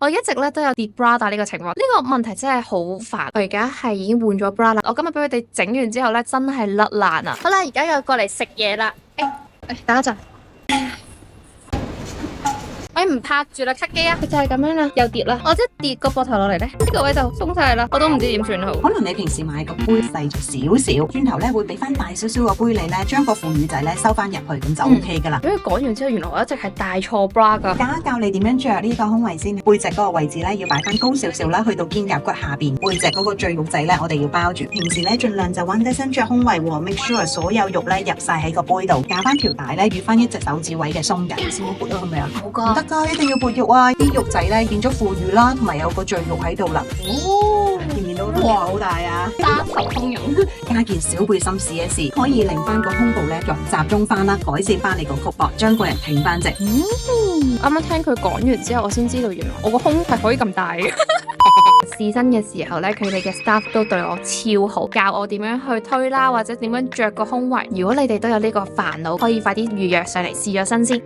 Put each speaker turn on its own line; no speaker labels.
我一直咧都有跌 bra 帶呢個情況，呢個問題真係好煩。我而家係已經換咗 bra 啦，我今日俾佢哋整完之後咧，真係甩爛啊！好啦，而家又過嚟食嘢啦。等一陣。我唔拍住啦，cut 機啊！佢就係咁樣啦，又跌啦。我一跌個膊頭落嚟咧，呢個位就鬆晒啦，我都唔知點算好。
可能你平時買個杯細咗少少，轉頭咧會俾翻大少少個杯你咧，將個副乳仔咧收翻入去，咁就 OK 噶啦。
俾佢講完之後，原來我一直係戴錯 bra 噶。
教你點樣着呢個胸圍先，背脊嗰個位置咧要擺翻高少少啦，去到肩胛骨下邊，背脊嗰個最肉仔咧我哋要包住。平時咧盡量就彎低身着胸圍喎，make sure 所有肉咧入晒喺個杯度，架翻條帶咧預翻一隻手指位嘅鬆緊。先冇撥到係咪啊？
冇噶，
唔得噶，一定要撥肉啊！啲肉仔咧變咗副乳啦，同埋有個贅肉喺度啦。哦，見唔見到？哇，好大啊！
單手通用。
加件小背心試一試，可以令翻個胸部咧集中翻啦，改善翻你個曲膊，將個人挺翻直。
啱啱聽佢講完之後，我先知道原來我個胸係可以咁大嘅。試身嘅時候咧，佢哋嘅 staff 都對我超好，教我點樣去推啦，或者點樣着個胸圍。如果你哋都有呢個煩惱，可以快啲預約上嚟試咗身先。